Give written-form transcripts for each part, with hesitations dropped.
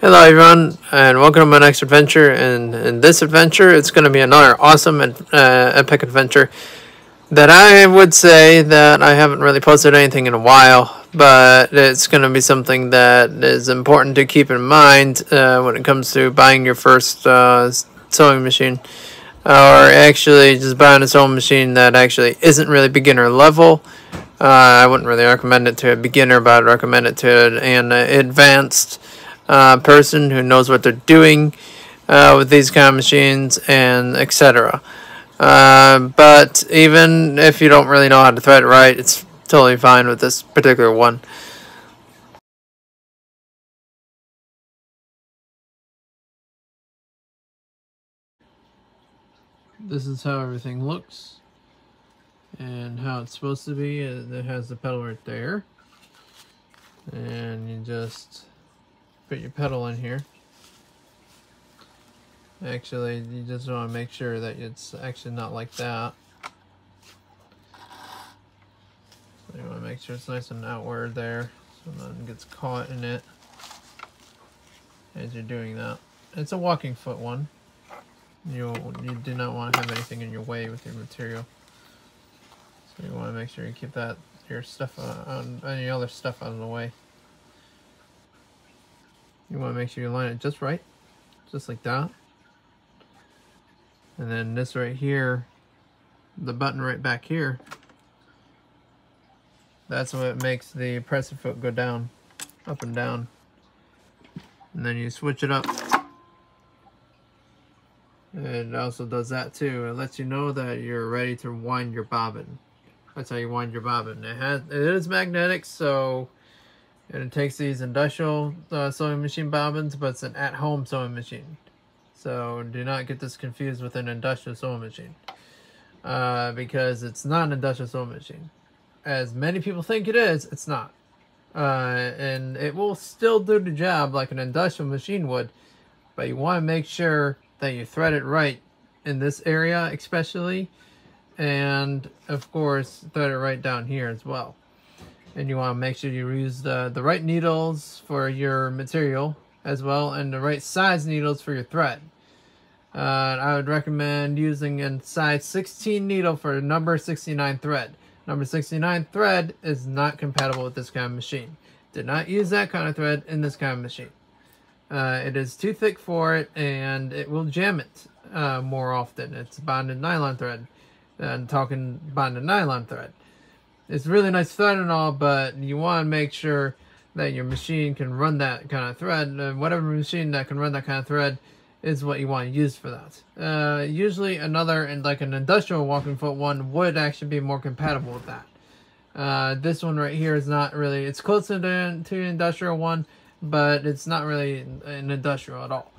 Hello everyone, and welcome to my next adventure. And in this adventure, it's going to be another awesome and epic adventure that I would say that I haven't really posted anything in a while, but it's going to be something that is important to keep in mind when it comes to buying your first sewing machine, or actually just buying a sewing machine that actually isn't really beginner level. I wouldn't really recommend it to a beginner, but I'd recommend it to an advanced person who knows what they're doing with these kind of machines and etc. But even if you don't really know how to thread it right, it's totally fine with this particular one. This is how everything looks and how it's supposed to be. It has the pedal right there, and you just put your pedal in here. Actually, you just want to make sure that it's actually not like that. So you want to make sure it's nice and outward there, so nothing gets caught in it as you're doing that. It's a walking foot one. You do not want to have anything in your way with your material. So you want to make sure you keep that your stuff on any other stuff out of the way. You want to make sure you line it just right, just like that. And then this right here, the button right back here, that's what makes the presser foot go down, up and down. And then you switch it up. It also does that too. It lets you know that you're ready to wind your bobbin. That's how you wind your bobbin. It is magnetic, so and it takes these industrial sewing machine bobbins, but it's an at-home sewing machine. So do not get this confused with an industrial sewing machine, because it's not an industrial sewing machine. As many people think it is, it's not. And it will still do the job like an industrial machine would, but you want to make sure that you thread it right in this area especially, and of course thread it right down here as well. And you want to make sure you use the right needles for your material as well, and the right size needles for your thread. I would recommend using a size 16 needle for number 69 thread. Number 69 thread is not compatible with this kind of machine. Did not use that kind of thread in this kind of machine. It is too thick for it, and it will jam it more often. It's bonded nylon thread. I'm talking bonded nylon thread. It's really nice thread and all, but you want to make sure that your machine can run that kind of thread. Whatever machine that can run that kind of thread is what you want to use for that. Usually another, like an industrial walking foot one, would actually be more compatible with that. This one right here is not really, it's close to the industrial one, but it's not really an industrial at all.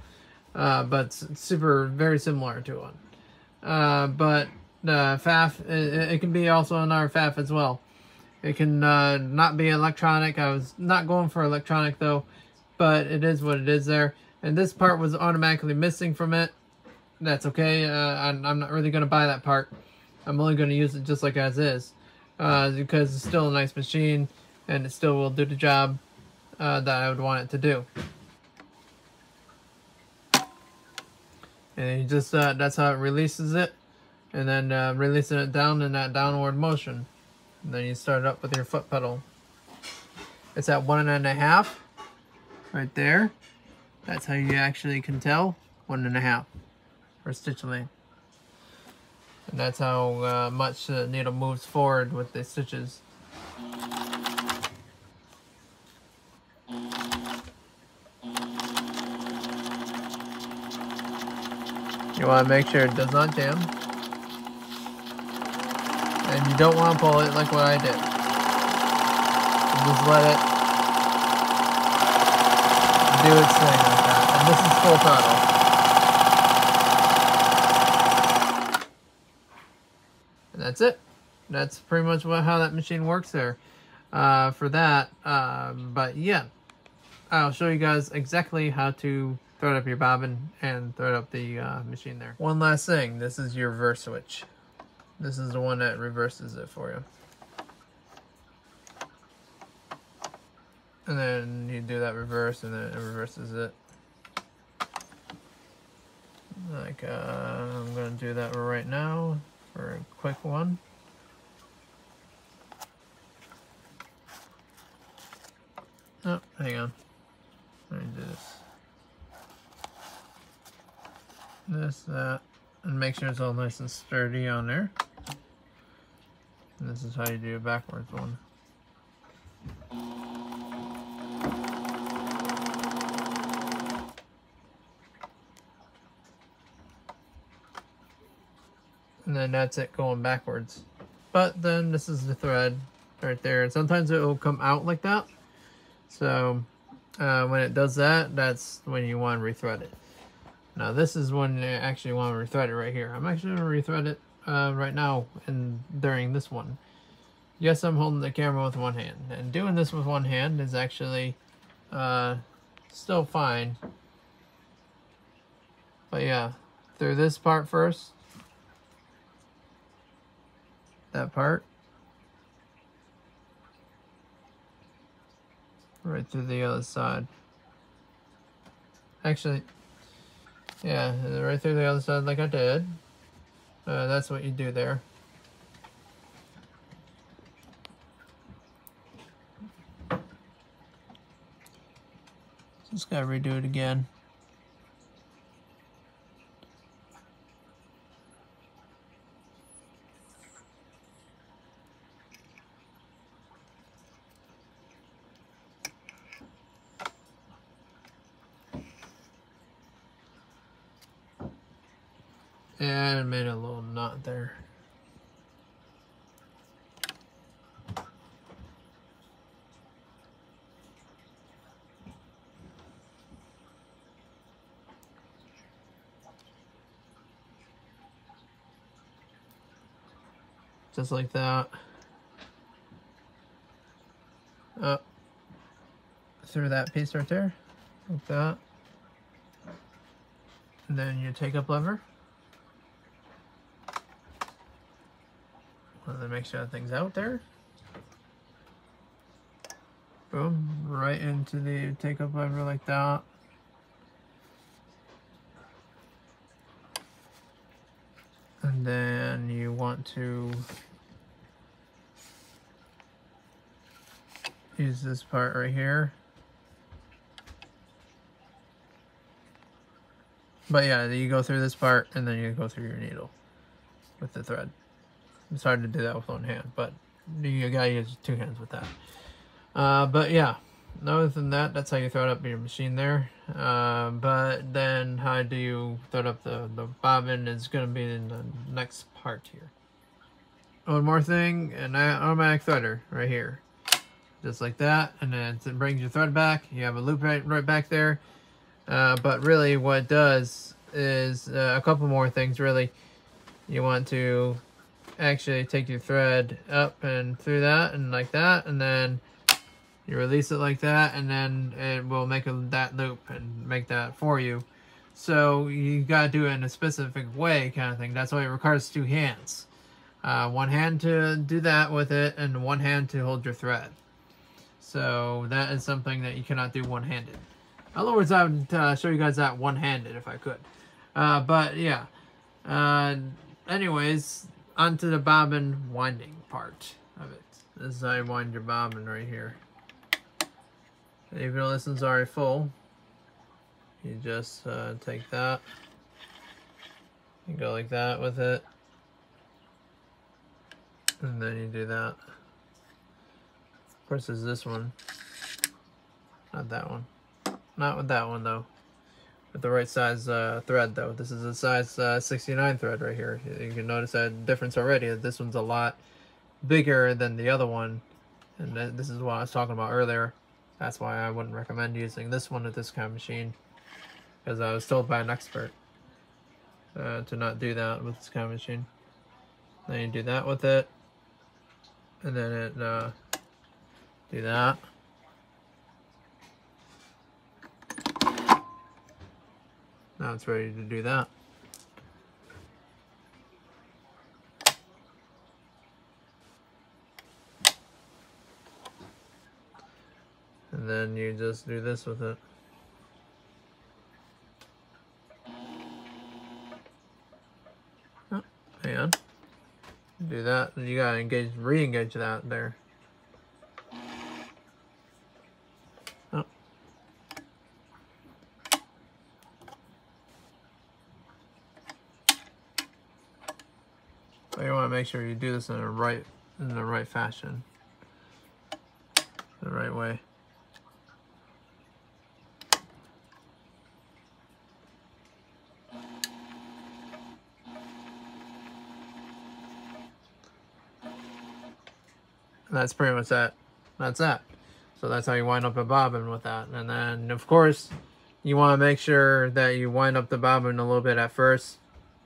But it's very similar to one. But FAF, it can be also another FAF as well. It can not be electronic. I was not going for electronic though, but it is what it is there. And this part was automatically missing from it. That's okay. I'm not really going to buy that part. I'm only going to use it just like as is, because it's still a nice machine and it still will do the job that I would want it to do. And you just that's how it releases it, and then releasing it down in that downward motion. And then you start it up with your foot pedal. It's at 1.5 right there. That's how you actually can tell 1.5 for stitch length. And that's how much the needle moves forward with the stitches. You want to make sure it does not jam. And you don't want to pull it like what I did. You just let it do its thing like that. And this is full throttle. And that's it. That's pretty much how that machine works there for that. But yeah, I'll show you guys exactly how to thread up your bobbin and thread up the machine there. One last thing, this is your reverse switch. This is the one that reverses it for you. And then you do that reverse, and then it reverses it. Like, I'm gonna do that right now for a quick one. Oh, hang on. Let me do this, that, and make sure it's all nice and sturdy on there. And this is how you do a backwards one. And then that's it going backwards. But then this is the thread right there. And sometimes it will come out like that. So when it does that, that's when you want to rethread it. Now this is when you actually want to rethread it right here. I'm actually going to rethread it right now and during this one. Yes, I'm holding the camera with one hand. And doing this with one hand is actually still fine. But yeah, through this part first. That part. Right through the other side. Actually, yeah, right through the other side like I did. That's what you do there. Just gotta redo it again. And I made a little knot there. Just like that. Up through that piece right there, like that. And then your take-up lever. And then make sure that thing's out there. Boom, right into the take-up lever like that. And then you want to use this part right here. But yeah, you go through this part and then you go through your needle with the thread. It's hard to do that with one hand, but you gotta use two hands with that. But yeah, other than that, that's how you thread up your machine there. But then how do you thread up the bobbin is gonna be in the next part here. One more thing, an automatic threader right here. Just like that, and then it brings your thread back. You have a loop right back there. But really what it does is a couple more things really. You want to actually take your thread up and through that and like that, and then you release it like that, and then it will make that loop and make that for you. So you gotta do it in a specific way kind of thing. That's why it requires two hands. One hand to do that with it and one hand to hold your thread. So that is something that you cannot do one-handed. In other words, I would show you guys that one-handed if I could. But yeah. Anyways, onto the bobbin winding part of it. This is how you wind your bobbin right here. Even though this one's already full, you just take that. You go like that with it. And then you do that. Of course, there's this one. Not that one. Not with that one, though. With the right size thread, though. This is a size 69 thread right here. You can notice that difference already. This one's a lot bigger than the other one. And this is what I was talking about earlier. That's why I wouldn't recommend using this one with this kind of machine. Because I was told by an expert to not do that with this kind of machine. Then you do that with it. And then it do that. Now it's ready to do that. And then you just do this with it. Do that, and you gotta re-engage that there. Oh. But you want to make sure you do this in the right fashion, the right way. And that's pretty much that. That's that. So that's how you wind up a bobbin with that. And then, of course, you want to make sure that you wind up the bobbin a little bit at first.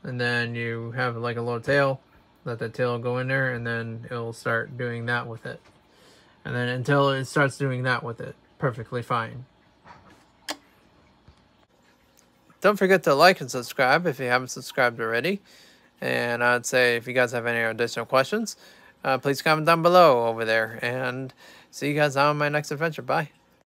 And then you have like a little tail. Let the tail go in there, and then it'll start doing that with it. And then until it starts doing that with it, perfectly fine. Don't forget to like and subscribe if you haven't subscribed already. And I'd say if you guys have any additional questions, please comment down below over there. And see you guys on my next adventure. Bye.